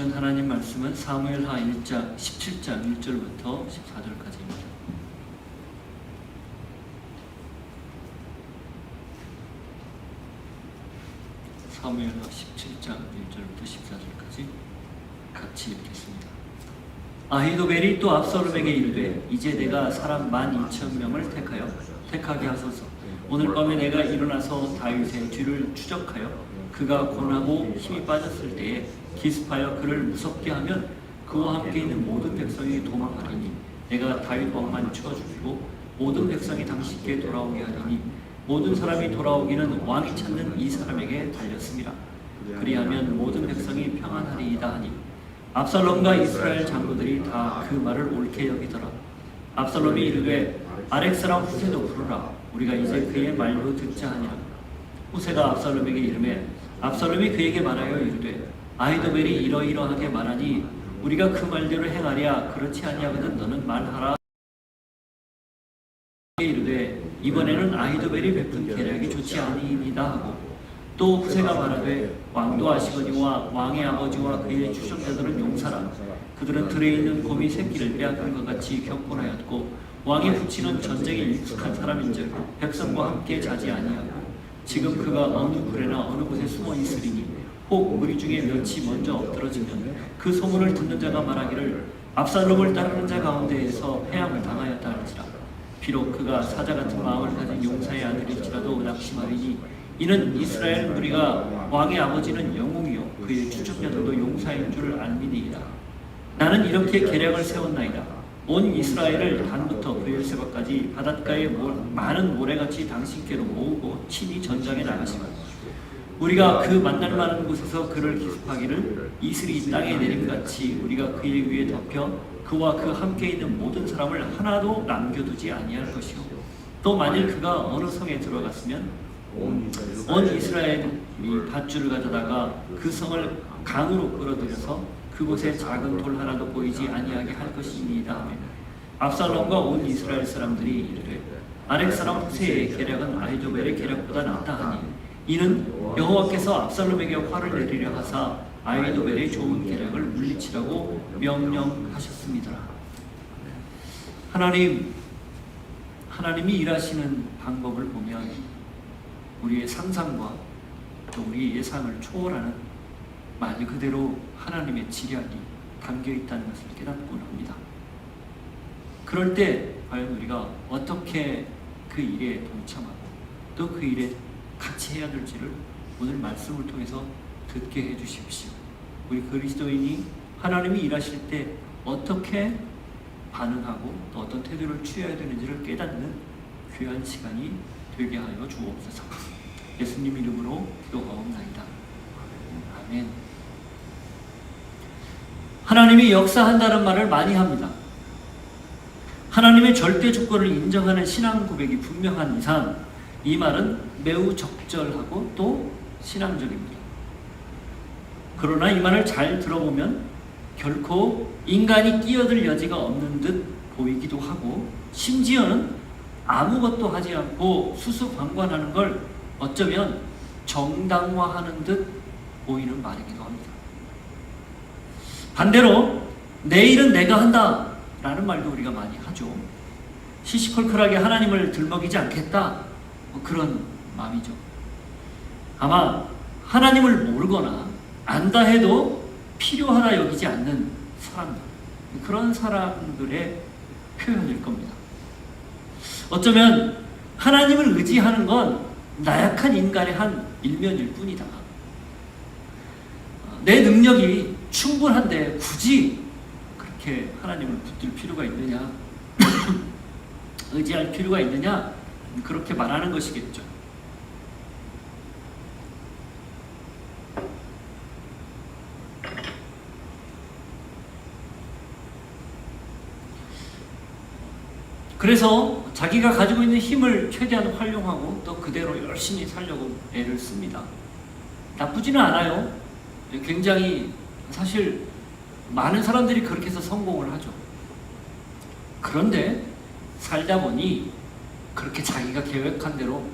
주시는 하나님 말씀은 사무엘하 1장 17장 1절부터 14절까지입니다. 사무엘하 17장 1절부터 14절까지 같이 읽겠습니다. 아히도벨이 또 압살롬에게 이르되 이제 내가 사람 12,000명을 택하게 하소서. 오늘 밤에 내가 일어나서 다윗의 뒤를 추적하여 그가 고나고 힘이 빠졌을 때에 기습하여 그를 무섭게 하면 그와 함께 있는 모든 백성이 도망하리니 내가 다윗 왕만 죽어 죽이고 모든 백성이 당신께 돌아오게 하리니 모든 사람이 돌아오기는 왕이 찾는 이 사람에게 달렸습니다. 그리하면 모든 백성이 평안하리이다 하니 압살롬과 이스라엘 장로들이 다 그 말을 옳게 여기더라. 압살롬이 이르되 아렉 사람 후세도 부르라. 우리가 이제 그의 말로 듣자 하니라. 후세가 압살롬에게 이르매 압살롬이 그에게 말하여 이르되 아히도벨이 이러이러하게 말하니 우리가 그 말대로 행하랴. 그렇지 아니하거든 너는 말하라. 이르되 이번에는 아히도벨이 베푼 계략이 좋지 아니이다 하고 또 후세가 말하되 왕도 아시거니와 왕의 아버지와 그의 추종자들은 용사라. 그들은 들에 있는 곰이 새끼를 빼앗긴 것 같이 경건하였고 왕의 후치는 전쟁에 익숙한 사람인즉 백성과 함께 자지 아니하고 지금 그가 어느 굴에나 어느 곳에 숨어 있으리니 혹 무리 중에 몇이 먼저 엎드러지면 그 소문을 듣는 자가 말하기를 압살롬을 따르는 자 가운데에서 패함을 당하였다 할지라. 비록 그가 사자 같은 마음을 가진 용사의 아들일지라도 낙심하리니 이는 이스라엘 무리가 왕의 아버지는 영웅이요 그의 추적자들도 용사인 줄을 알미니이다. 나는 이렇게 계략을 세웠나이다. 온 이스라엘을 단부터 브엘세바까지 바닷가의 많은 모래같이 당신께로 모으고 친히 전장에 나가시고 우리가 그 만날 만한 곳에서 그를 기습하기를 이슬이 땅에 내림같이 우리가 그의 위에 덮여 그와 그 함께 있는 모든 사람을 하나도 남겨두지 아니할 것이요 또 만일 그가 어느 성에 들어갔으면 온 이스라엘이 밧줄을 가져다가 그 성을 강으로 끌어들여서 그곳에 작은 돌 하나도 보이지 아니하게 할 것이니이다 하며 압살롬과 온 이스라엘 사람들이 이르되 아렉 사람 후세의 계략은 아히도벨의 계략보다 낫다 하니 이는 여호와께서 압살롬에게 화를 내리려 하사 아히도벨의 좋은 계략을 물리치라고 명령하셨습니다. 하나님이 일하시는 방법을 보면 우리의 상상과 또 우리의 예상을 초월하는 말 그대로 하나님의 지략이 담겨 있다는 것을 깨닫곤 합니다. 그럴 때 과연 우리가 어떻게 그 일에 동참하고 또 그 일에 같이 해야 될지를 오늘 말씀을 통해서 듣게 해주십시오. 우리 그리스도인이 하나님이 일하실 때 어떻게 반응하고 또 어떤 태도를 취해야 되는지를 깨닫는 귀한 시간이 되게 하여 주옵소서. 예수님 이름으로 기도하옵나이다. 아멘. 하나님이 역사한다는 말을 많이 합니다. 하나님의 절대 주권을 인정하는 신앙 고백이 분명한 이상 이 말은 매우 적절하고 또 신앙적입니다. 그러나 이 말을 잘 들어보면 결코 인간이 끼어들 여지가 없는 듯 보이기도 하고 심지어는 아무것도 하지 않고 수수방관하는 걸 어쩌면 정당화하는 듯 보이는 말이기도 합니다. 반대로 내 일은 내가 한다 라는 말도 우리가 많이 하죠. 시시콜콜하게 하나님을 들먹이지 않겠다 그런 마음이죠. 아마 하나님을 모르거나 안다 해도 필요하다 여기지 않는 사람들, 그런 사람들의 표현일 겁니다. 어쩌면 하나님을 의지하는 건 나약한 인간의 한 일면일 뿐이다. 내 능력이 충분한데 굳이 그렇게 하나님을 붙들 필요가 있느냐 의지할 필요가 있느냐 그렇게 말하는 것이겠죠. 그래서 자기가 가지고 있는 힘을 최대한 활용하고 또 그대로 열심히 살려고 애를 씁니다. 나쁘지는 않아요. 굉장히 사실 많은 사람들이 그렇게 해서 성공을 하죠. 그런데 살다 보니 그렇게 자기가 계획한 대로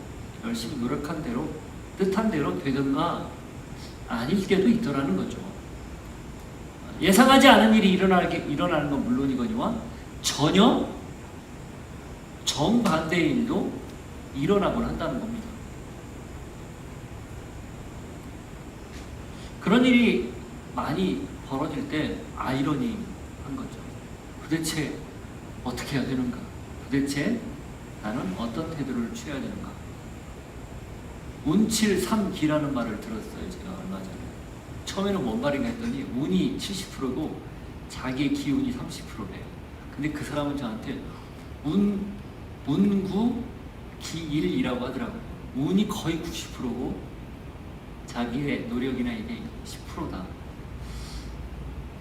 열심히 노력한 대로 뜻한 대로 되든가 아닐 때도 있더라는 거죠. 예상하지 않은 일이 일어나는 건 물론이거니와 전혀 정반대의 일도 일어나곤 한다는 겁니다. 그런 일이 많이 벌어질 때 아이러니한 거죠. 도대체 어떻게 해야 되는가? 도대체 나는 어떤 태도를 취해야 되는가? 운칠삼기라는 말을 들었어요. 제가 얼마 전에. 처음에는 뭔 말인가 했더니 운이 70%고 자기의 기운이 30%래요. 근데 그 사람은 저한테 운구 기일이라고 하더라고요. 운이 거의 90%고 자기의 노력이나 이게 10%다.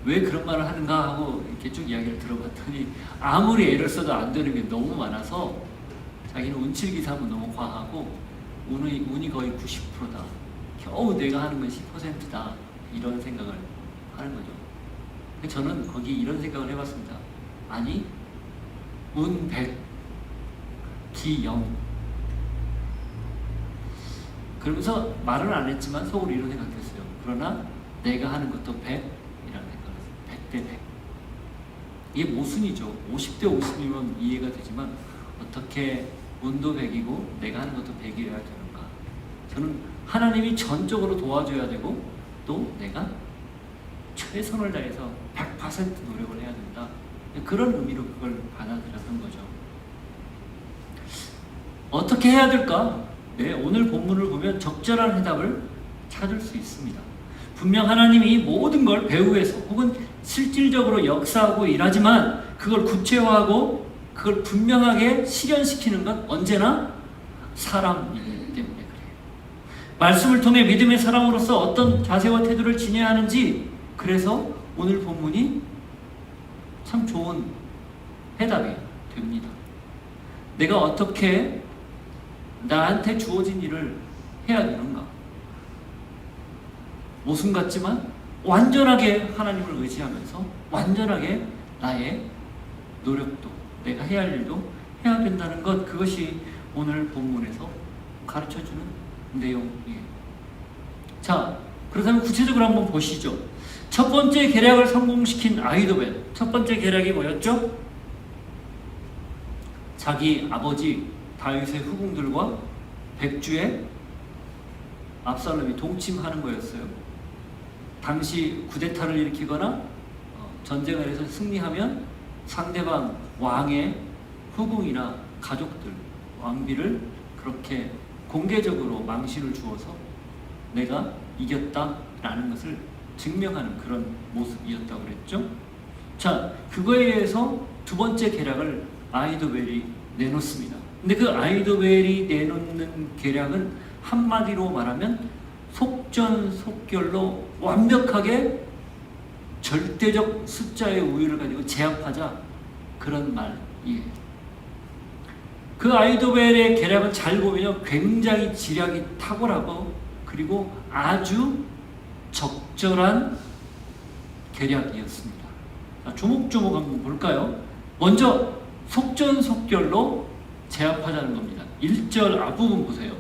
왜 그런 말을 하는가 하고 이렇게 쭉 이야기를 들어봤더니 아무리 애를 써도 안 되는 게 너무 많아서 자기는 운칠기삼은 너무 과하고 운이 거의 90%다. 겨우 내가 하는 건 10%다. 이런 생각을 하는 거죠. 저는 거기 이런 생각을 해봤습니다. 아니, 운 100, 기 0. 그러면서 말은 안 했지만 속으로 이런 생각했어요. 그러나 내가 하는 것도 100이라는 생각을 했어요. 100대 100. 이게 모순이죠. 50대 50이면 이해가 되지만 어떻게 운도 100이고 내가 하는 것도 100이어야 되는가. 저는 하나님이 전적으로 도와줘야 되고 또 내가 최선을 다해서 100% 노력을 해야 된다. 그런 의미로 그걸 받아들였던 거죠. 어떻게 해야 될까? 네, 오늘 본문을 보면 적절한 해답을 찾을 수 있습니다. 분명 하나님이 모든 걸 배후에서 혹은 실질적으로 역사하고 일하지만 그걸 구체화하고 그걸 분명하게 실현시키는 건 언제나 사람이기 때문에 그래요. 말씀을 통해 믿음의 사람으로서 어떤 자세와 태도를 지녀야 하는지, 그래서 오늘 본문이 참 좋은 해답이 됩니다. 내가 어떻게 나한테 주어진 일을 해야 되는가? 모순 같지만 완전하게 하나님을 의지하면서 완전하게 나의 노력도 내가 해야 할 일도 해야 된다는 것, 그것이 오늘 본문에서 가르쳐주는 내용이에요. 자, 그렇다면 구체적으로 한번 보시죠. 첫 번째 계략을 성공시킨 아히도벨, 첫 번째 계략이 뭐였죠? 자기 아버지 다윗의 후궁들과 백주의 압살롬이 동침하는 거였어요. 당시 쿠데타를 일으키거나 전쟁을 해서 승리하면 상대방 왕의 후궁이나 가족들, 왕비를 그렇게 공개적으로 망신을 주어서 내가 이겼다라는 것을 증명하는 그런 모습이었다고 그랬죠. 자, 그거에 의해서 두 번째 계략을 아히도벨이 내놓습니다. 근데 그 아히도벨이 내놓는 계략은 한마디로 말하면 속전속결로 완벽하게 절대적 숫자의 우위를 가지고 제압하자, 그런 말이에요. 그 아히도벨의 계략은 잘 보면 굉장히 지략이 탁월하고 그리고 아주 적절한 계략이었습니다. 자, 조목조목 한번 볼까요? 먼저 속전속결로 제압하자는 겁니다. 1절 앞부분 보세요.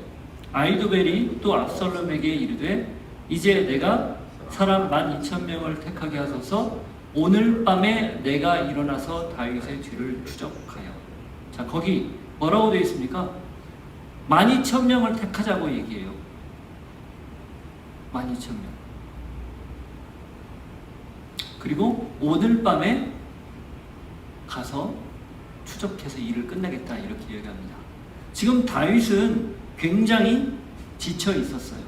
아히도벨이 또 압살롬에게 이르되 이제 내가 사람 12,000명을 택하게 하소서. 오늘 밤에 내가 일어나서 다윗의 뒤를 추적하여. 자, 거기 뭐라고 되어 있습니까? 12,000명을 택하자고 얘기해요. 12,000명. 그리고 오늘 밤에 가서 추적해서 일을 끝내겠다, 이렇게 얘기합니다. 지금 다윗은 굉장히 지쳐 있었어요.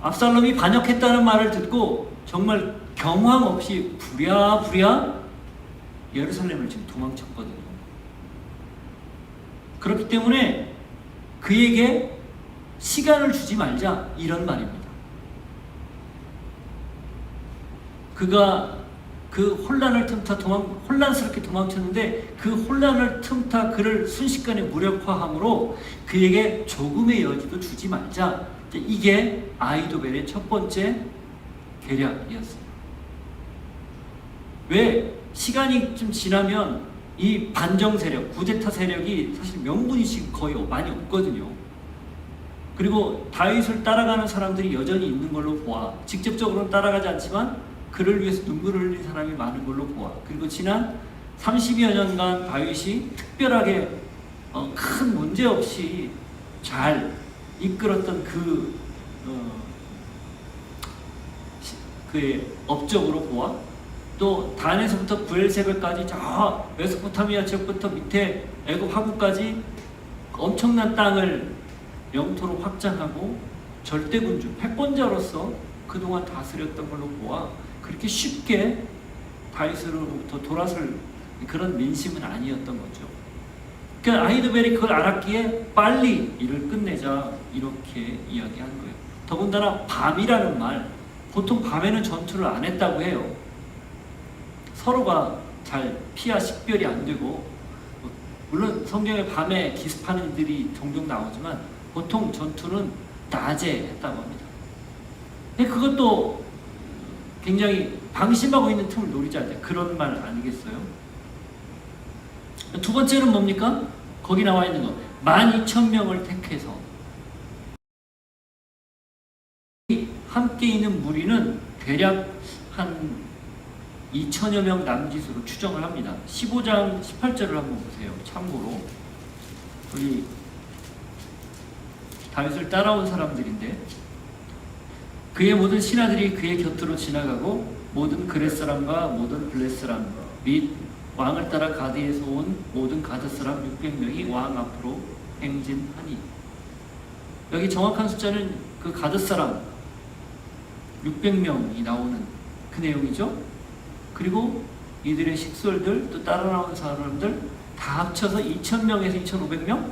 압살롬이 반역했다는 말을 듣고 정말 경황 없이 부랴부랴 예루살렘을 지금 도망쳤거든요. 그렇기 때문에 그에게 시간을 주지 말자, 이런 말입니다. 그가 그 혼란을 틈타 혼란스럽게 도망쳤는데 그 혼란을 틈타 그를 순식간에 무력화함으로 그에게 조금의 여지도 주지 말자. 이게 아히도벨의 첫 번째 계략이었습니다. 왜? 시간이 좀 지나면 이 반정 세력, 쿠데타 세력이 사실 명분이 지금 거의 많이 없거든요. 그리고 다윗을 따라가는 사람들이 여전히 있는 걸로 보아. 직접적으로는 따라가지 않지만 그를 위해서 눈물을 흘린 사람이 많은 걸로 보아. 그리고 지난 30여 년간 다윗이 특별하게 큰 문제 없이 잘 이끌었던 그의 업적으로 보아. 또 단에서부터 브엘세바까지 저 메소포타미아 지역부터 밑에 애굽 하구까지 엄청난 땅을 영토로 확장하고 절대군주, 패권자로서 그동안 다스렸던 걸로 보아 그렇게 쉽게 다윗으로부터 돌아설 그런 민심은 아니었던 거죠. 그러니까 아히도벨이 그걸 알았기에 빨리 일을 끝내자 이렇게 이야기한 거예요. 더군다나 밤이라는 말, 보통 밤에는 전투를 안 했다고 해요. 서로가 잘 피하 식별이 안 되고, 물론 성경에 밤에 기습하는 이들이 종종 나오지만 보통 전투는 낮에 했다고 합니다. 근데 그것도 굉장히 방심하고 있는 틈을 노리지 않냐, 그런 말 아니겠어요? 두 번째는 뭡니까? 거기 나와 있는 거 12,000명을 택해서 함께 있는 무리는 대략 한 2,000여 명 남짓으로 추정을 합니다. 15장 18절을 한번 보세요. 참고로 우리 다윗을 따라온 사람들인데, 그의 모든 신하들이 그의 곁으로 지나가고 모든 그렛 사람과 모든 블렛 사람 및 왕을 따라 가드에서 온 모든 가드 사람 600명이 왕 앞으로 행진하니. 여기 정확한 숫자는 그 가드 사람 600명이 나오는 그 내용이죠. 그리고 이들의 식솔들, 또 따라 나온 사람들 다 합쳐서 2,000명에서 2,500명?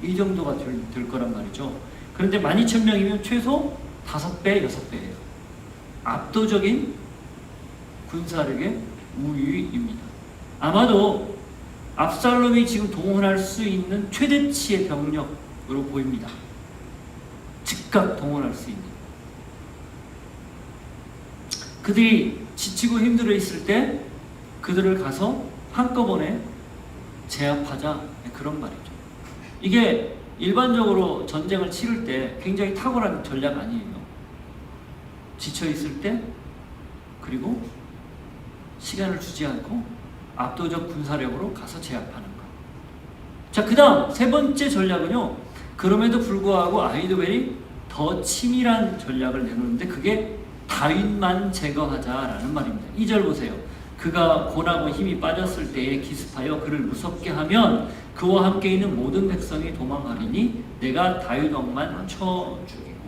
이 정도가 될 거란 말이죠. 그런데 12,000명이면 최소 5배, 6배예요. 압도적인 군사력의 우위입니다. 아마도 압살롬이 지금 동원할 수 있는 최대치의 병력으로 보입니다. 즉각 동원할 수 있는. 그들이 지치고 힘들어 있을 때 그들을 가서 한꺼번에 제압하자, 그런 말이죠. 이게 일반적으로 전쟁을 치를 때 굉장히 탁월한 전략 아니에요. 지쳐 있을 때, 그리고 시간을 주지 않고 압도적 군사력으로 가서 제압하는 것. 자, 그 다음 세 번째 전략은요, 그럼에도 불구하고 아히도벨이 더 치밀한 전략을 내놓는데 그게 다윗만 제거하자라는 말입니다. 2절 보세요. 그가 고나고 힘이 빠졌을 때에 기습하여 그를 무섭게 하면 그와 함께 있는 모든 백성이 도망하리니 내가 다윗 왕만 쳐 죽이고.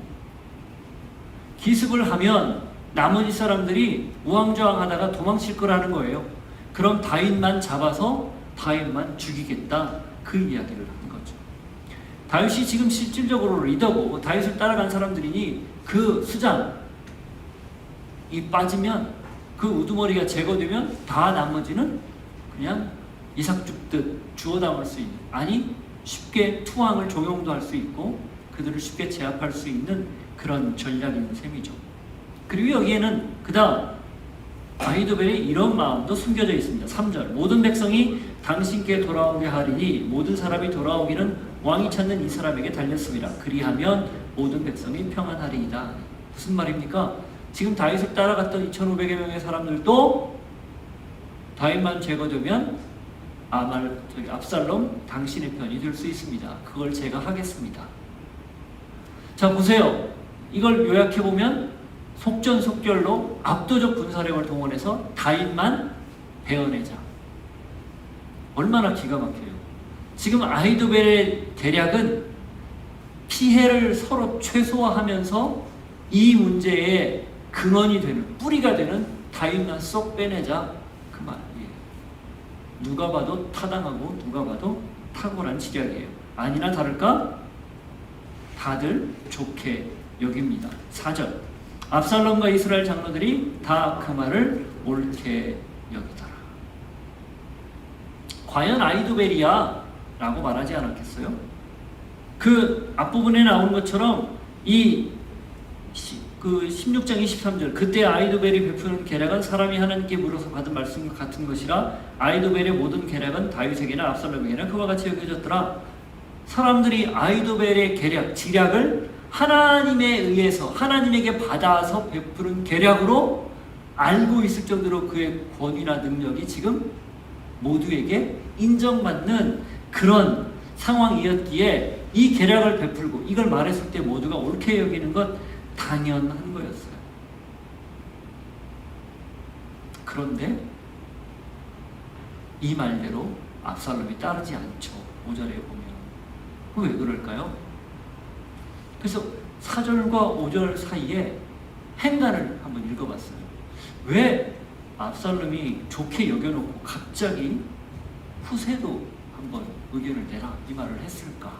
기습을 하면 나머지 사람들이 우왕좌왕하다가 도망칠 거라는 거예요. 그럼 다윗만 잡아서 다윗만 죽이겠다, 그 이야기를 하는 거죠. 다윗이 지금 실질적으로 리더고 다윗을 따라간 사람들이니 그 수장이 빠지면, 그 우두머리가 제거되면 다 나머지는 그냥 이삭 죽듯 주워 담을 수 있는, 아니 쉽게 투항을 종용도 할 수 있고 그들을 쉽게 제압할 수 있는 그런 전략인 셈이죠. 그리고 여기에는 그 다음 아히도벨의 이런 마음도 숨겨져 있습니다. 3절 모든 백성이 당신께 돌아오게 하리니 모든 사람이 돌아오기는 왕이 찾는 이 사람에게 달렸습니다. 그리하면 모든 백성이 평안하리이다. 무슨 말입니까? 지금 다윗을 따라갔던 2,500여 명의 사람들도 다윗만 제거되면 압살롬 당신의 편이 될 수 있습니다. 그걸 제가 하겠습니다. 자, 보세요. 이걸 요약해보면 속전속결로 압도적 군사력을 동원해서 다윗만 베어내자. 얼마나 기가 막혀요. 지금 아히도벨의 대략은 피해를 서로 최소화하면서 이 문제의 근원이 되는, 뿌리가 되는 다윗만 쏙 빼내자, 그 말이에요. 누가 봐도 타당하고 누가 봐도 탁월한 지략이에요. 아니나 다를까 다들 좋게 여깁니다. 4절 압살롬과 이스라엘 장로들이 다 그 말을 옳게 여기더라. 과연 아히도벨이야? 라고 말하지 않았겠어요? 그 앞부분에 나오는 것처럼 그 16장 23절 그때 아히도벨이 베푸는 계략은 사람이 하나님께 물어서 받은 말씀과 같은 것이라 아히도벨의 모든 계략은 다윗에게나 압살롬에게나 그와 같이 여겨졌더라. 사람들이 아히도벨의 계략, 지략을 하나님에 의해서 하나님에게 받아서 베푸는 계략으로 알고 있을 정도로 그의 권위나 능력이 지금 모두에게 인정받는 그런 상황이었기에 이 계략을 베풀고 이걸 말했을 때 모두가 옳게 여기는 것 당연한 거였어요. 그런데 이 말대로 압살롬이 따르지 않죠. 5절에 보면. 왜 그럴까요? 그래서 4절과 5절 사이에 행간을 한번 읽어봤어요. 왜 압살롬이 좋게 여겨놓고 갑자기 후세도 한번 의견을 내라 이 말을 했을까?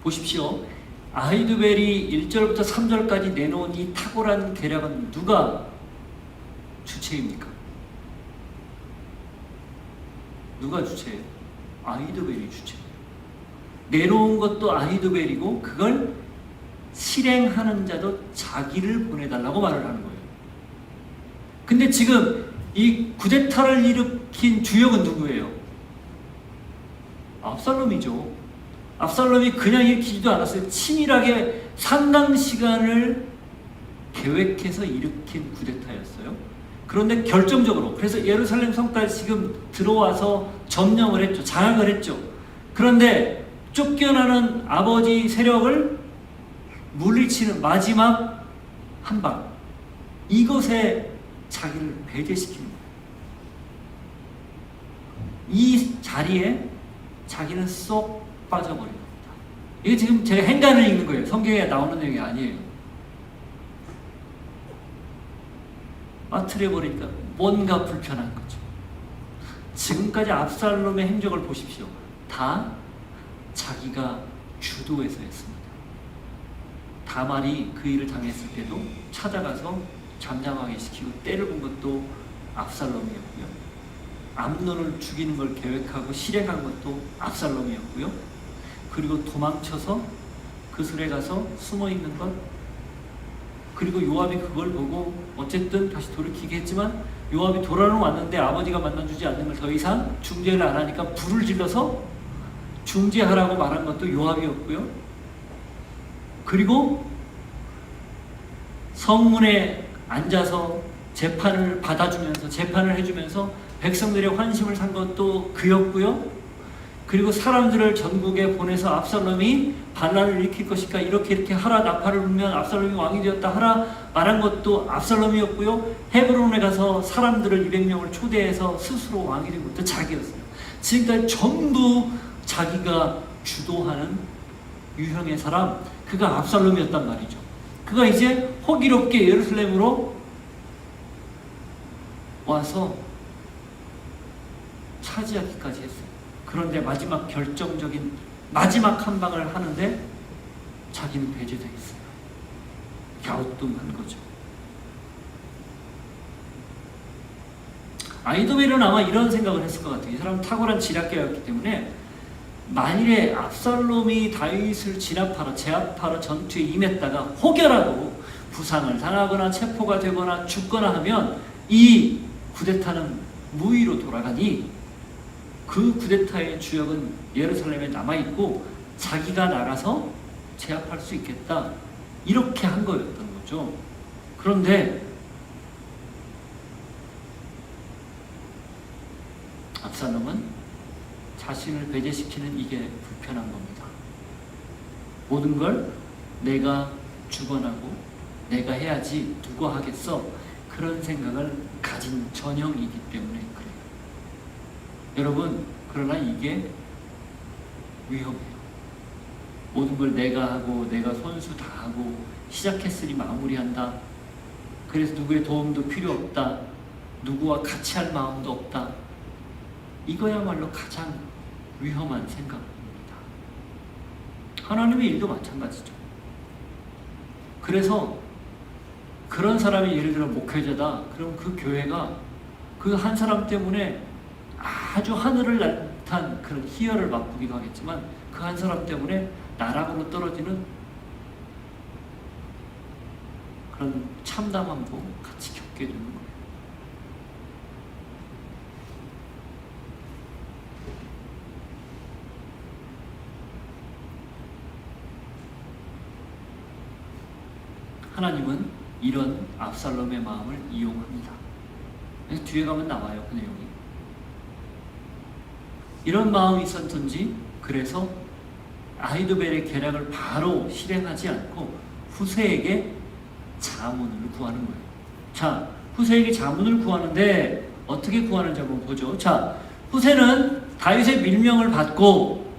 보십시오. 아히도벨이 1절부터 3절까지 내놓은 이 탁월한 계략은 누가 주체입니까? 누가 주체예요? 아히도벨이 주체예요. 내놓은 것도 아히도벨이고 그걸 실행하는 자도 자기를 보내달라고 말을 하는 거예요. 근데 지금 이 쿠데타를 일으킨 주역은 누구예요? 압살롬이죠. 압살롬이 그냥 일으키지도 않았어요. 치밀하게 상당 시간을 계획해서 일으킨 쿠데타였어요. 그런데 결정적으로 그래서 예루살렘 성까지 지금 들어와서 점령을 했죠. 장악을 했죠. 그런데 쫓겨나는 아버지 세력을 물리치는 마지막 한방, 이것에 자기를 배제시키는 거예요. 이 자리에 자기는 쏙 빠져버린 겁니다. 이게 지금 제가 행간을 읽는 거예요. 성경에 나오는 내용이 아니에요. 빠뜨려버리니까 뭔가 불편한 거죠. 지금까지 압살롬의 행적을 보십시오. 다 자기가 주도해서 했습니다. 다말이 그 일을 당했을 때도 찾아가서 잠잠하게 시키고 때를 본 것도 압살롬이었고요. 암논을 죽이는 걸 계획하고 실행한 것도 압살롬이었고요. 그리고 도망쳐서 그 술에 가서 숨어 있는 것, 그리고 요압이 그걸 보고 어쨌든 다시 돌이키게 했지만 요압이 돌아는 왔는데 아버지가 만나주지 않는 걸 더 이상 중재를 안 하니까 불을 질러서 중재하라고 말한 것도 요압이었고요. 그리고 성문에 앉아서 재판을 받아주면서 재판을 해주면서 백성들의 환심을 산 것도 그였고요. 그리고 사람들을 전국에 보내서 압살롬이 반란을 일으킬 것이니까 이렇게 하라, 나팔을 불면 압살롬이 왕이 되었다 하라 말한 것도 압살롬이었고요. 헤브론에 가서 사람들을 200명을 초대해서 스스로 왕이 된 것도 자기였어요. 지금까지 전부 자기가 주도하는 유형의 사람, 그가 압살롬이었단 말이죠. 그가 이제 호기롭게 예루살렘으로 와서 차지하기까지 했어요. 그런데 마지막 결정적인 마지막 한 방을 하는데 자기는 배제되어 있어요. 갸우뚱한 거죠. 아히도벨은 아마 이런 생각을 했을 것 같아요. 이 사람은 탁월한 지략가였기 때문에 만일에 압살롬이 다윗을 제압하러 전투에 임했다가 혹여라도 부상을 당하거나 체포가 되거나 죽거나 하면 이 쿠데타는 무위로 돌아가니 그 쿠데타의 주역은 예루살렘에 남아있고 자기가 나가서 제압할 수 있겠다, 이렇게 한 거였던 거죠. 그런데 압살롬은 자신을 배제시키는 이게 불편한 겁니다. 모든 걸 내가 주관하고 내가 해야지 누가 하겠어, 그런 생각을 가진 전형이기 때문에 그래요. 여러분, 그러나 이게 위험해요. 모든 걸 내가 하고 내가 손수 다 하고 시작했으니 마무리한다. 그래서 누구의 도움도 필요 없다. 누구와 같이 할 마음도 없다. 이거야말로 가장 위험한 생각입니다. 하나님의 일도 마찬가지죠. 그래서 그런 사람이 예를 들어 목회자다. 그럼 그 교회가 그 한 사람 때문에 아주 하늘을 날듯한 그런 희열을 맛보기도 하겠지만 그 한 사람 때문에 나락으로 떨어지는 그런 참담함도 같이 겪게 되는 거예요. 하나님은 이런 압살롬의 마음을 이용합니다. 뒤에 가면 나와요, 그 내용이. 이런 마음이 있었던지 그래서 아히도벨의 계략을 바로 실행하지 않고 후세에게 자문을 구하는 거예요. 자, 후세에게 자문을 구하는데 어떻게 구하는지 한번 보죠. 자, 후세는 다윗의 밀명을 받고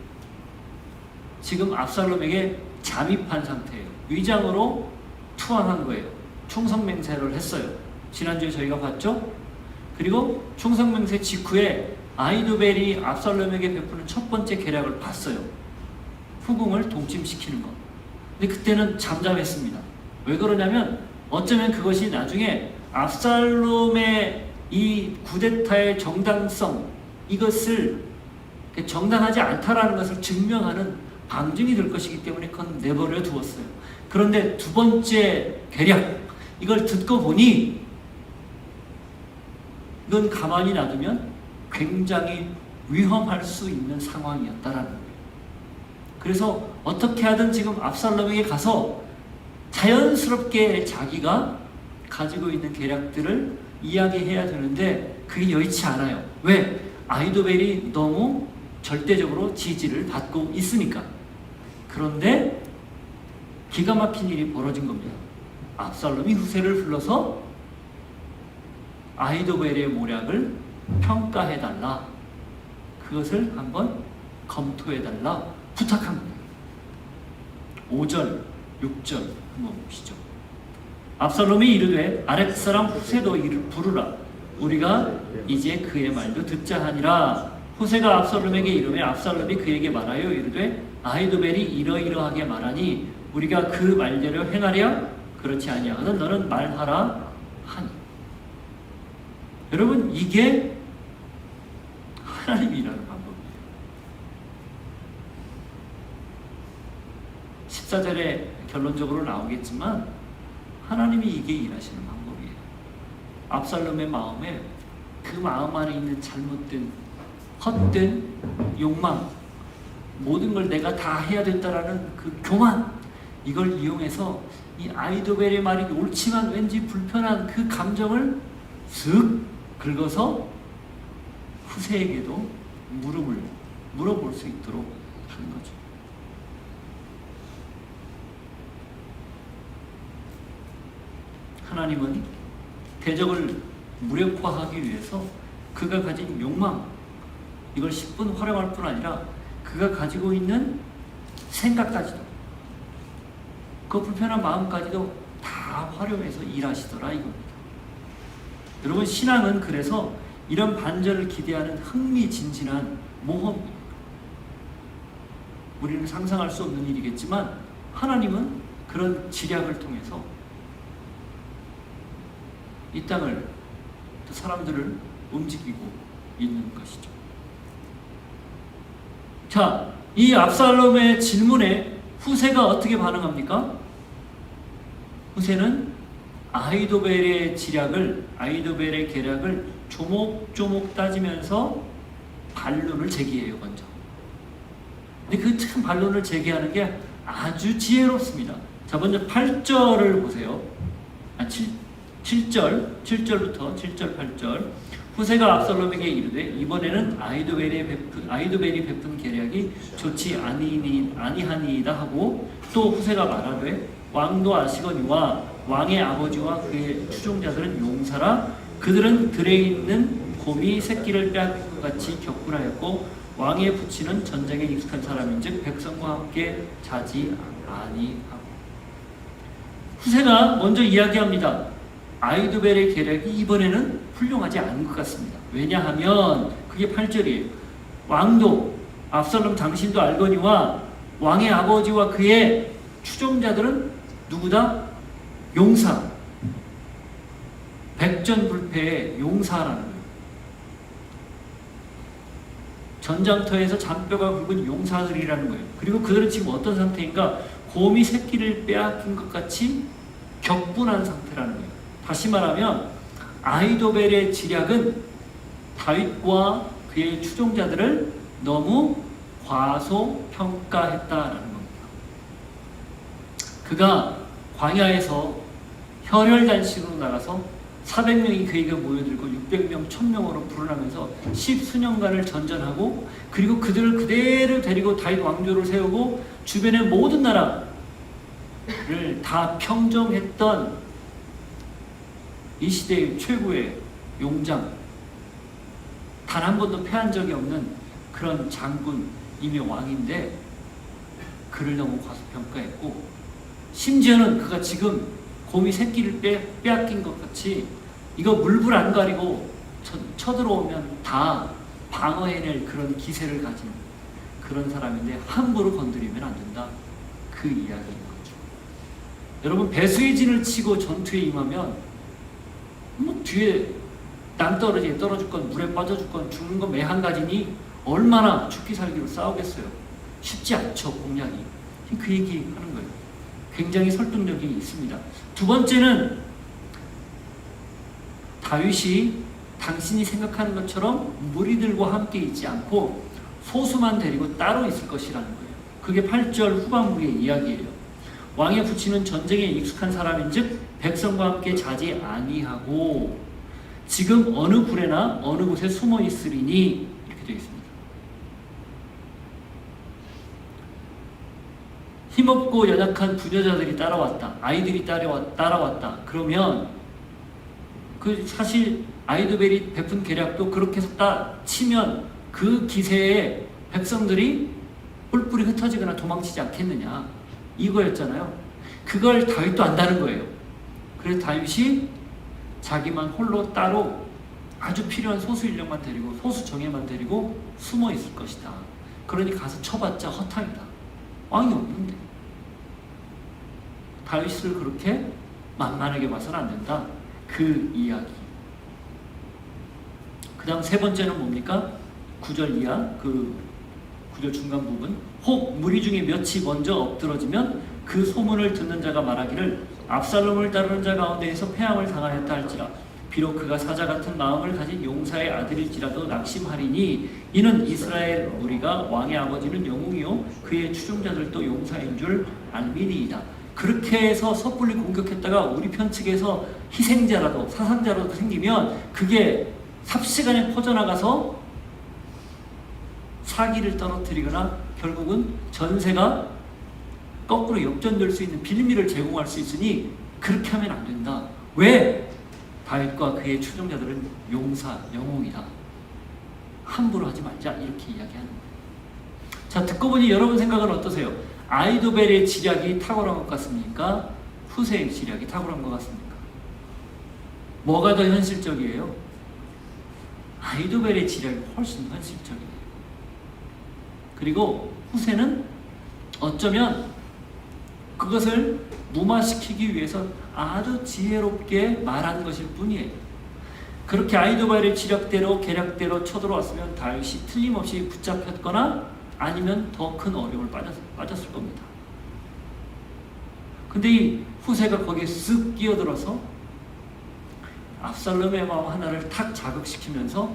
지금 압살롬에게 잠입한 상태예요. 위장으로 투항한 거예요. 충성맹세를 했어요. 지난주에 저희가 봤죠? 그리고 충성맹세 직후에 아히도벨이 압살롬에게 베푸는 첫 번째 계략을 봤어요. 후궁을 동침시키는 것. 근데 그때는 잠잠했습니다. 왜 그러냐면 어쩌면 그것이 나중에 압살롬의 이 쿠데타의 정당성, 이것을 정당하지 않다라는 것을 증명하는 방증이 될 것이기 때문에 그건 내버려 두었어요. 그런데 두 번째 계략, 이걸 듣고 보니 이건 가만히 놔두면 굉장히 위험할 수 있는 상황이었다라는 거예요. 그래서 어떻게 하든 지금 압살롬에게 가서 자연스럽게 자기가 가지고 있는 계략들을 이야기해야 되는데 그게 여의치 않아요. 왜? 아히도벨이 너무 절대적으로 지지를 받고 있으니까. 그런데 기가 막힌 일이 벌어진 겁니다. 압살롬이 후세를 불러서 아히도벨의 모략을 평가해달라, 그것을 한번 검토해달라 부탁한 겁니다. 5절, 6절 한번 보시죠. 압살롬이 이르되 아랫사람 후세도 부르라. 우리가 이제 그의 말도 듣자 하니라. 후세가 압살롬에게 이르매 압살롬이 그에게 말하여 이르되 아히도벨이 이러이러하게 말하니 우리가 그 말대로 행하랴? 그렇지 아니하거든 너는 말하라 하니. 여러분, 이게 하나님이 일하는 방법이에요. 14절에 결론적으로 나오겠지만 하나님이 이게 일하시는 방법이에요. 압살롬의 마음에, 그 마음 안에 있는 잘못된 헛된 욕망, 모든 걸 내가 다 해야 된다라는 그 교만, 이걸 이용해서 이 아히도벨의 말이 옳지만 왠지 불편한 그 감정을 슥 긁어서 후세에게도 물어볼 수 있도록 하는 거죠. 하나님은 대적을 무력화하기 위해서 그가 가진 욕망, 이걸 10분 활용할 뿐 아니라 그가 가지고 있는 생각까지도, 그 불편한 마음까지도 다 활용해서 일하시더라 이겁니다. 여러분, 신앙은 그래서 이런 반전을 기대하는 흥미진진한 모험입니다. 우리는 상상할 수 없는 일이겠지만 하나님은 그런 지략을 통해서 이 땅을, 또 사람들을 움직이고 있는 것이죠. 자, 이 압살롬의 질문에 후세가 어떻게 반응합니까? 후세는 아히도벨의 지략을, 아히도벨의 계략을 조목조목 따지면서 반론을 제기해요, 먼저. 근데 그 참 반론을 제기하는 게 아주 지혜롭습니다. 자, 먼저 8절을 보세요. 7절부터 7절, 8절. 후세가 압살롬에게 이르되 이번에는 아히도벨이 베푼 계략이 좋지 아니하니이다 하고, 또 후세가 말하되 왕도 아시거니와 왕의 아버지와 그의 추종자들은 용사라. 그들은 들에 있는 곰이 새끼를 빼앗긴 것 같이 격분하였고 왕의 부친은 전쟁에 익숙한 사람인즉 백성과 함께 자지 아니하고. 후세가 먼저 이야기합니다. 아히도벨의 계략이 이번에는 훌륭하지 않은 것 같습니다. 왜냐하면 그게 8절이에요. 왕도 압살롬 당신도 알거니와 왕의 아버지와 그의 추종자들은 누구다? 용사. 백전불패의 용사라는 거예요. 전장터에서 잔뼈가 굵은 용사들이라는 거예요. 그리고 그들은 지금 어떤 상태인가? 곰이 새끼를 빼앗긴 것 같이 격분한 상태라는 거예요. 다시 말하면 아히도벨의 지략은 다윗과 그의 추종자들을 너무 과소평가했다라는 겁니다. 그가 광야에서 혈혈단식으로 나가서 400명이 그에게 모여들고 600명, 1000명으로 불어나면서 10수년간을 전전하고, 그리고 그들을 그대로 데리고 다윗 왕조를 세우고 주변의 모든 나라를 다 평정했던 이 시대의 최고의 용장, 단 한 번도 패한 적이 없는 그런 장군이며 왕인데 그를 너무 과소평가했고, 심지어는 그가 지금 곰이 새끼를 빼앗긴 것 같이 이거 물불 안 가리고 쳐들어오면 다 방어해낼 그런 기세를 가진 그런 사람인데 함부로 건드리면 안 된다, 그 이야기인 거죠. 여러분, 배수의 진을 치고 전투에 임하면 뭐 뒤에 낭떠러지에 떨어질 건, 물에 빠져줄 건, 죽는 건 매 한 가지니 얼마나 죽기 살기로 싸우겠어요. 쉽지 않죠, 공략이. 그 얘기 하는 거예요. 굉장히 설득력이 있습니다. 두 번째는 다윗이 당신이 생각하는 것처럼 무리들과 함께 있지 않고 소수만 데리고 따로 있을 것이라는 거예요. 그게 8절 후반부의 이야기예요. 왕의 부친은 전쟁에 익숙한 사람인즉 백성과 함께 자지 아니하고 지금 어느 굴에나 어느 곳에 숨어 있으리니, 이렇게 되어 있습니다. 힘없고 연약한 부녀자들이 따라왔다, 아이들이 따라왔다. 그러면 그 사실 아이도벨이 베푼 계략도 그렇게 했다 치면 그 기세에 백성들이 뿔뿔이 흩어지거나 도망치지 않겠느냐, 이거였잖아요. 그걸 다윗도 안다는 거예요. 그래서 다윗이 자기만 홀로 따로 아주 필요한 소수 인력만 데리고, 소수 정예만 데리고 숨어 있을 것이다. 그러니 가서 쳐봤자 허탕이다. 왕이 없는데. 다윗을 그렇게 만만하게 봐서는 안 된다, 그 이야기. 그 다음 세 번째는 뭡니까? 9절 이하, 그 9절 중간 부분. 혹 무리 중에 몇이 먼저 엎드러지면 그 소문을 듣는 자가 말하기를 압살롬을 따르는 자 가운데에서 패함을 당하였다 할지라, 비록 그가 사자 같은 마음을 가진 용사의 아들일지라도 낙심하리니 이는 이스라엘 무리가 왕의 아버지는 영웅이요 그의 추종자들도 용사인 줄 알미니이다. 그렇게 해서 섣불리 공격했다가 우리 편 측에서 희생자라도 사상자라도 생기면 그게 삽시간에 퍼져나가서 사기를 떨어뜨리거나 결국은 전세가 거꾸로 역전될 수 있는 빌미를 제공할 수 있으니 그렇게 하면 안 된다. 왜? 다윗과 그의 추종자들은 용사, 영웅이다. 함부로 하지 말자, 이렇게 이야기하는 거예요. 자, 듣고 보니 여러분 생각은 어떠세요? 아이도벨의 지략이 탁월한 것 같습니까? 후세의 지략이 탁월한 것 같습니까? 뭐가 더 현실적이에요? 아이도벨의 지략이 훨씬 현실적이에요. 그리고 후세는 어쩌면 그것을 무마시키기 위해서 아주 지혜롭게 말한 것일 뿐이에요. 그렇게 아이도벨의 지략대로 계략대로 쳐들어왔으면 다윗이 틀림없이 붙잡혔거나 아니면 더 큰 어려움을 빠졌을 겁니다. 근데 이 후세가 거기에 쓱 끼어들어서 압살롬의 마음 하나를 탁 자극시키면서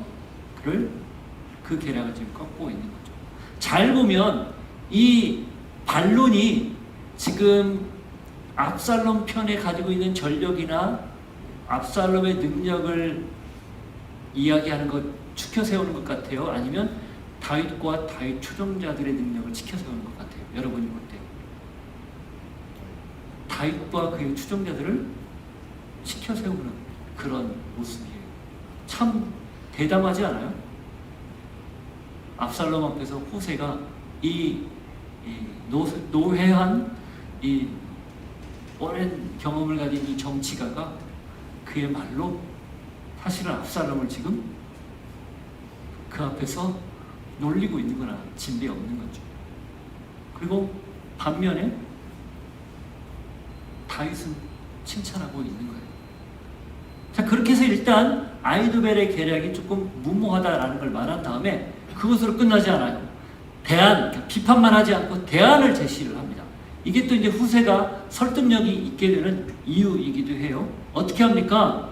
그 계략을 지금 꺾고 있는 거죠. 잘 보면 이 반론이 지금 압살롬 편에 가지고 있는 전력이나 압살롬의 능력을 이야기하는 것, 추켜 세우는 것 같아요? 아니면 다윗과 다윗 추종자들의 능력을 지켜 세우는 것 같아요? 여러분이 볼 때 다윗과 그의 추종자들을 지켜 세우는 그런 모습이에요. 참 대담하지 않아요? 압살롬 앞에서 후세가 이 노회한 이 오랜 경험을 가진 이 정치가가 그의 말로 사실은 압살롬을 지금 그 앞에서 놀리고 있는 거나 진배 없는 거죠. 그리고 반면에 다윗은 칭찬하고 있는 거예요. 자, 그렇게 해서 일단 아이도벨의 계략이 조금 무모하다라는 걸 말한 다음에 그것으로 끝나지 않아요. 비판만 하지 않고 대안을 제시를 합니다. 이게 또 이제 후세가 설득력이 있게 되는 이유이기도 해요. 어떻게 합니까?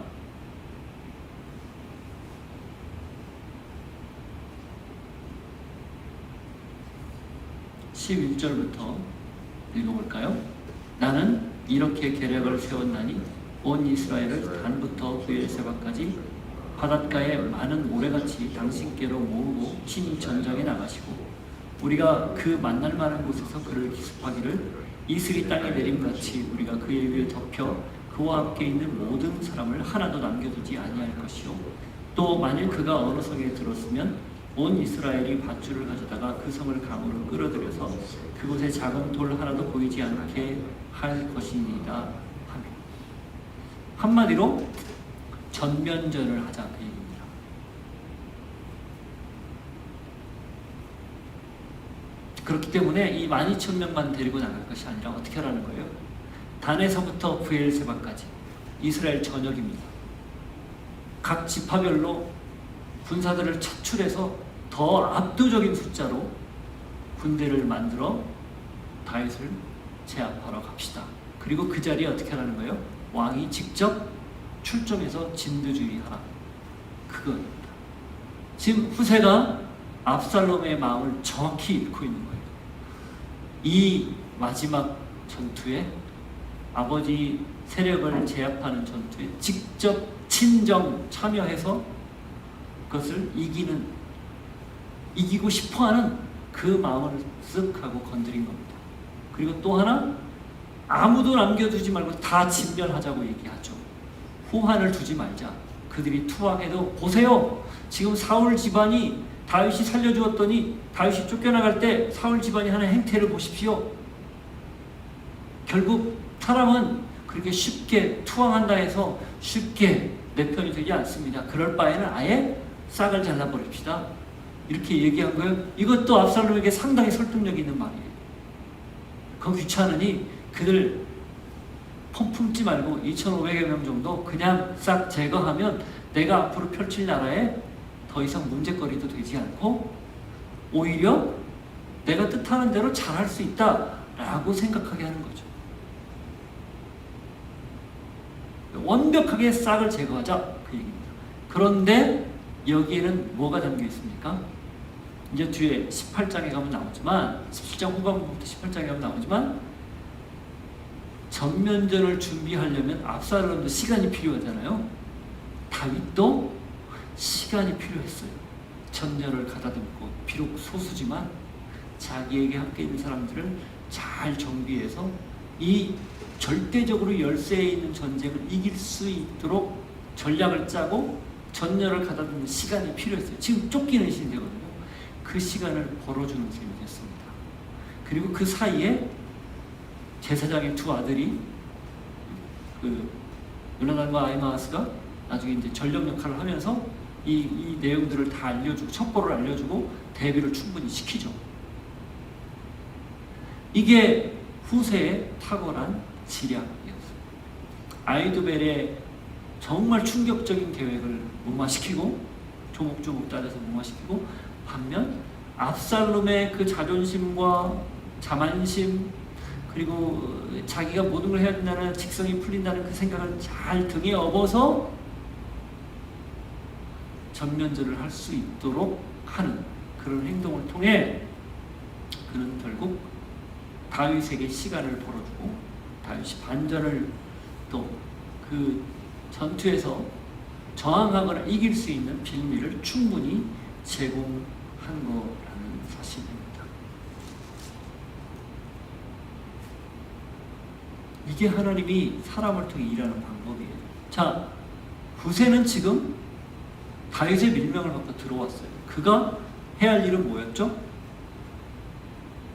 11절부터 읽어볼까요? 나는 이렇게 계략을 세웠나니 온 이스라엘을 단부터 브엘세바까지 바닷가에 많은 모래같이 당신께로 모으고 친히 전장에 나가시고 우리가 그 만날 만한 곳에서 그를 기습하기를 이슬이 땅에 내림같이 우리가 그의 위에 덮여 그와 함께 있는 모든 사람을 하나도 남겨두지 아니할 것이요 또 만일 그가 어느 성에 들었으면 온 이스라엘이 밧줄을 가져다가 그 성을 강으로 끌어들여서 그곳에 작은 돌 하나도 보이지 않게 할 것이니이다 하며 한마디로 전면전을 하자 그 얘기입니다. 그렇기 때문에 이 12,000명만 데리고 나갈 것이 아니라 어떻게 하라는 거예요? 단에서부터 브엘세바까지 이스라엘 전역입니다. 각 지파별로 군사들을 차출해서 더 압도적인 숫자로 군대를 만들어 다윗을 제압하러 갑시다. 그리고 그 자리에 어떻게 하라는 거예요? 왕이 직접 출정해서 진두주의하라. 그겁니다. 지금 후세가 압살롬의 마음을 정확히 읽고 있는 거예요. 이 마지막 전투에 아버지 세력을 제압하는 전투에 직접 친정 참여해서 그것을 이기고 싶어하는 그 마음을 쓱 하고 건드린 겁니다. 그리고 또 하나 아무도 남겨두지 말고 다 진멸하자고 얘기하죠. 후한을 두지 말자. 그들이 투항해도 보세요. 지금 사울 집안이 다윗이 살려주었더니 다윗이 쫓겨나갈 때 사울 집안이 하는 행태를 보십시오. 결국 사람은 그렇게 쉽게 투항한다 해서 쉽게 내 편이 되지 않습니다. 그럴 바에는 아예 싹을 잘라버립시다. 이렇게 얘기한 거예요. 이것도 압살롬에게 상당히 설득력 있는 말이에요. 그거 귀찮으니 그들 품지 말고 2,500여 명 정도 그냥 싹 제거하면 내가 앞으로 펼칠 나라에 더 이상 문제거리도 되지 않고 오히려 내가 뜻하는 대로 잘할 수 있다라고 생각하게 하는 거죠. 완벽하게 싹을 제거하자 그 얘기입니다. 그런데 여기에는 뭐가 담겨 있습니까? 이제 뒤에 18장에 가면 나오지만 17장 후반부부터 18장에 가면 나오지만 전면전을 준비하려면 압살롬도 시간이 필요하잖아요. 다윗도 시간이 필요했어요. 전열을 가다듬고 비록 소수지만 자기에게 함께 있는 사람들을 잘 정비해서 이 절대적으로 열세에 있는 전쟁을 이길 수 있도록 전략을 짜고 전열을 가다듬는 시간이 필요했어요. 지금 쫓기는 시대거든요. 그 시간을 벌어주는 셈이 됐습니다. 그리고 그 사이에 제사장의 두 아들이 요나단과 아히마아스가 나중에 이제 전력 역할을 하면서 이 내용들을 다 알려주고 첩보를 알려주고 대비를 충분히 시키죠. 이게 후세의 탁월한 지략이었어요. 아히도벨의 정말 충격적인 계획을 무마시키고 조목조목 따져서 무마시키고 반면 압살롬의 그 자존심과 자만심 그리고 자기가 모든 걸 해야 된다는 직성이 풀린다는 그 생각을 잘 등에 업어서 전면전을 할 수 있도록 하는 그런 행동을 통해 그는 결국 다윗에게 시간을 벌어주고 다윗이 반전을 또 그 전투에서 저항하거나 이길 수 있는 빌미를 충분히 제공한 거라는 사실입니다. 이게 하나님이 사람을 통해 일하는 방법이에요. 자, 후세는 지금 다윗의 밀명을 받고 들어왔어요. 그가 해야 할 일은 뭐였죠?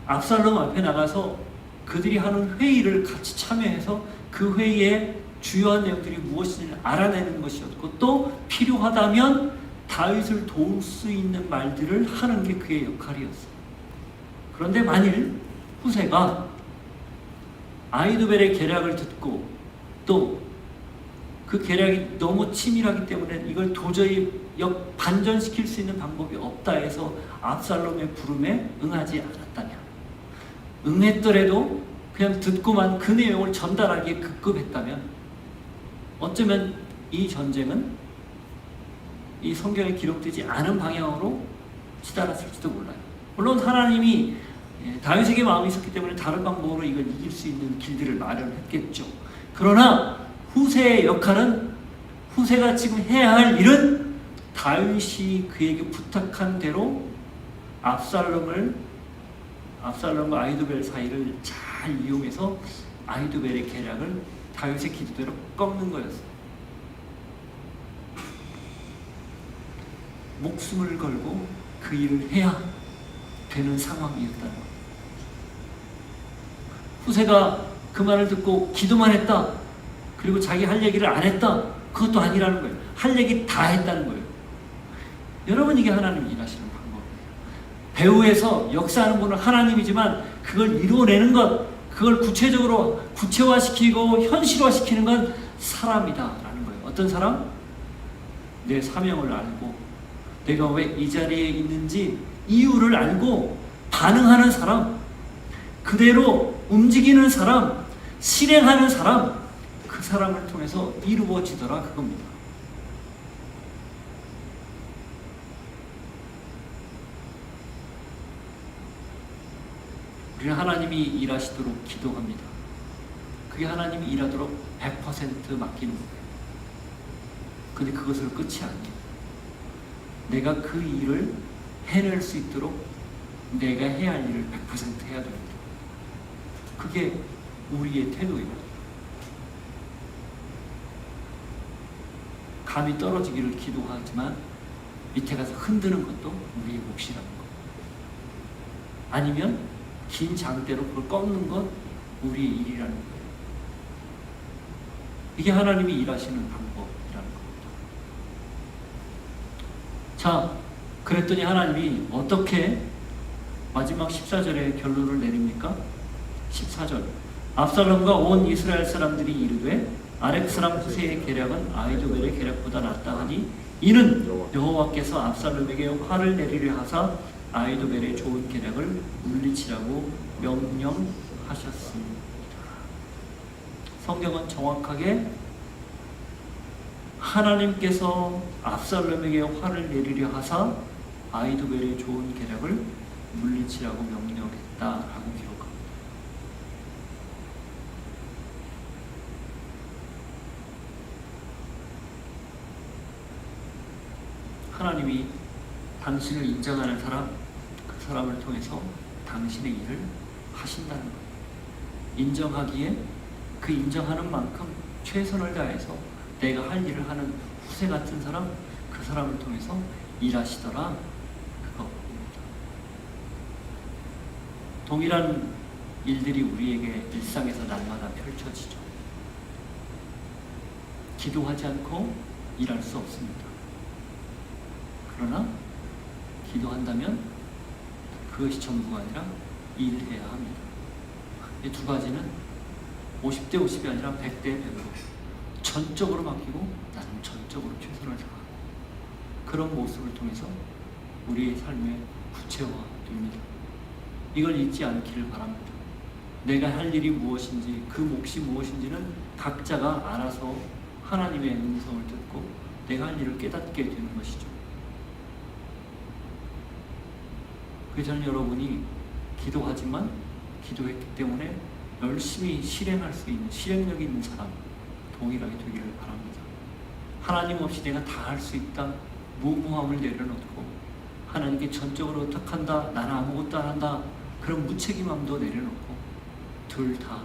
압살롬 앞에 나가서 그들이 하는 회의를 같이 참여해서 그 회의에 주요한 내용들이 무엇인지 알아내는 것이었고 또 필요하다면 다윗을 도울 수 있는 말들을 하는 게 그의 역할이었어요. 그런데 만일 후세가 아히도벨의 계략을 듣고 또 그 계략이 너무 치밀하기 때문에 이걸 도저히 반전시킬 수 있는 방법이 없다 해서 압살롬의 부름에 응하지 않았다면 응했더라도 그냥 듣고만 그 내용을 전달하기에 급급했다면 어쩌면 이 전쟁은 이 성경에 기록되지 않은 방향으로 치달았을지도 몰라요. 물론 하나님이 다윗에게 마음이 있었기 때문에 다른 방법으로 이걸 이길 수 있는 길들을 마련했겠죠. 그러나 후세의 역할은, 후세가 지금 해야 할 일은 다윗이 그에게 부탁한 대로 압살롬과 아히도벨 사이를 잘 이용해서 아히도벨의 계략을 다윗의 기도대로 꺾는 거였어요. 목숨을 걸고 그 일을 해야 되는 상황이었다는 거예요. 후세가 그 말을 듣고 기도만 했다, 그리고 자기 할 얘기를 안 했다, 그것도 아니라는 거예요. 할 얘기 다 했다는 거예요. 여러분, 이게 하나님이 일하시는 방법이에요. 배후에서 역사하는 분은 하나님이지만 그걸 이루어내는 것, 그걸 구체적으로 구체화시키고 현실화시키는 건 사람이다라는 거예요. 어떤 사람? 내 사명을 알고 내가 왜 이 자리에 있는지 이유를 알고 반응하는 사람, 그대로 움직이는 사람, 실행하는 사람, 그 사람을 통해서 이루어지더라, 그겁니다. 우리는 하나님이 일하시도록 기도합니다. 그게 하나님이 일하도록 100% 맡기는 거예요. 근데 그것으로 끝이 아니에요. 내가 그 일을 해낼 수 있도록 내가 해야 할 일을 100% 해야 됩니다. 그게 우리의 태도예요. 감이 떨어지기를 기도하지만 밑에 가서 흔드는 것도 우리의 몫이라는 거. 아니면 긴 장대로 그걸 꺾는 건 우리의 일이라는 거예요. 이게 하나님이 일하시는 방법이라는 겁니다. 자, 그랬더니 하나님이 어떻게 마지막 14절에 결론을 내립니까? 14절, 압살롬과 온 이스라엘 사람들이 이르되 아렉 사람 후세의 계략은 아히도벨의 계략보다 낫다 하니 이는 여호와께서 압살롬에게 화를 내리려 하사 아히도벨의 좋은 계략을 물리치라고 명령하셨습니다. 성경은 정확하게 하나님께서 압살롬에게 화를 내리려 하사 아히도벨의 좋은 계략을 물리치라고 명령했다라고 기록합니다. 하나님이 당신을 인정하는 사람, 그 사람을 통해서 당신의 일을 하신다는 거예요. 인정하기에 그 인정하는 만큼 최선을 다해서 내가 할 일을 하는 후세 같은 사람, 그 사람을 통해서 일하시더라, 그거입니다. 동일한 일들이 우리에게 일상에서 날마다 펼쳐지죠. 기도하지 않고 일할 수 없습니다. 그러나 기도한다면 그것이 전부가 아니라 일해야 합니다. 이 두 가지는 50대 50이 아니라 100대 100으로 전적으로 맡기고 나는 전적으로 최선을 다하고, 그런 모습을 통해서 우리의 삶의 구체화됩니다. 이걸 잊지 않기를 바랍니다. 내가 할 일이 무엇인지, 그 몫이 무엇인지는 각자가 알아서 하나님의 음성을 듣고 내가 할 일을 깨닫게 되는 것이죠. 그래서 저는 여러분이 기도하지만 기도했기 때문에 열심히 실행할 수 있는 실행력이 있는 사람 동일하게 되기를 바랍니다. 하나님 없이 내가 다 할 수 있다, 무모함을 내려놓고 하나님께 전적으로 의탁한다, 나는 아무것도 안 한다, 그런 무책임함도 내려놓고 둘 다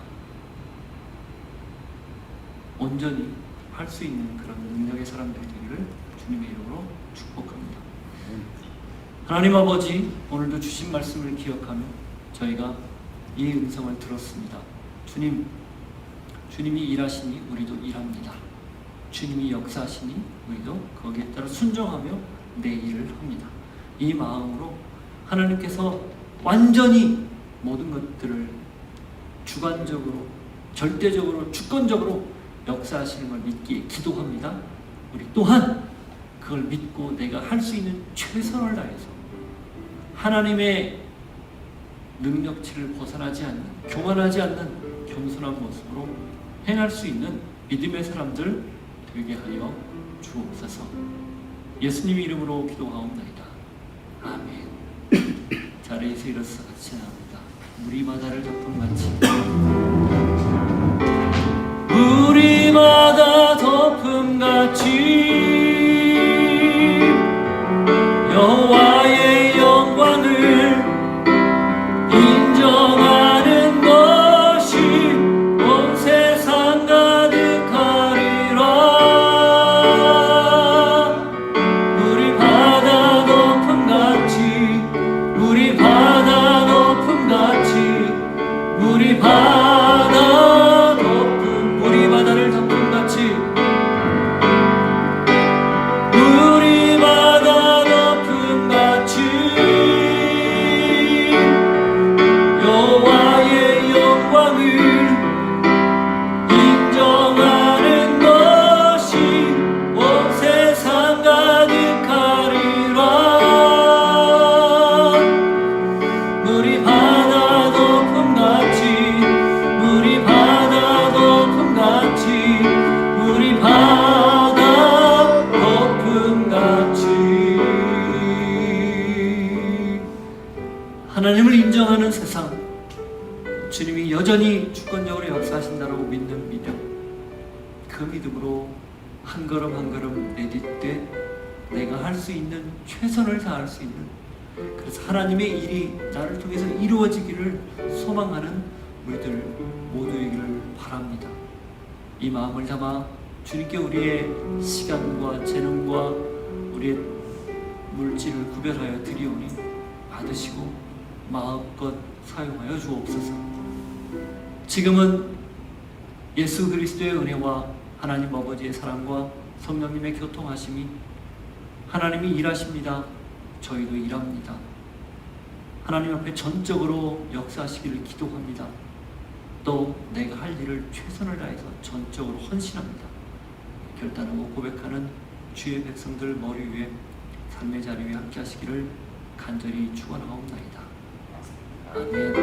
온전히 할 수 있는 그런 능력의 사람들이 되기를 주님의 이름으로 축복합니다. 하나님 아버지, 오늘도 주신 말씀을 기억하며 저희가 이 음성을 들었습니다. 주님이 일하시니 우리도 일합니다. 주님이 역사하시니 우리도 거기에 따라 순종하며 내 일을 합니다. 이 마음으로 하나님께서 완전히 모든 것들을 주관적으로, 절대적으로, 주권적으로 역사하시는 걸 믿기에 기도합니다. 우리 또한 그걸 믿고 내가 할 수 있는 최선을 다해서 하나님의 능력치를 벗어나지 않는, 교만하지 않는 겸손한 모습으로 행할 수 있는 믿음의 사람들 되게 하여 주옵소서. 예수님 이름으로 기도하옵나이다. 아멘. 자리에서 일어서 같이 나옵니다. 우리 바다를 덮은 같이 우리 바다 인정하는 것이 온 세상 가득하리라. 우리 바다 높음같이 우리 바다 높음같이 우리 바다 높음 우리 바다를 덮음같이 우리 바다 높음같이 여호와의 영광을 인정하는 것이 온 세상 가득하리라. 우리 바다 높음같이 우리 바다 높음같이 우리 바다 높음같이 하나님을 인정하는 세상, 주님이 여전히 주권적으로 역사하신다고 믿는 믿음, 그 믿음으로 한 걸음 한 걸음 내딛되 내가 할 수 있는 최선을 다할 수 있는, 그래서 하나님의 일이 나를 통해서 이루어지기를 소망하는 우리들 모두이기를 바랍니다. 이 마음을 담아 주님께 우리의 시간과 재능과 우리의 물질을 구별하여 드리오니 받으시고 마음껏 사용하여 주옵소서. 지금은 예수 그리스도의 은혜와 하나님 아버지의 사랑과 성령님의 교통하심이, 하나님이 일하십니다. 저희도 일합니다. 하나님 앞에 전적으로 역사하시기를 기도합니다. 또 내가 할 일을 최선을 다해서 전적으로 헌신합니다. 결단하고 고백하는 주의 백성들 머리 위에 삶의 자리 위에 함께 하시기를 간절히 축원하옵나이다. 아멘.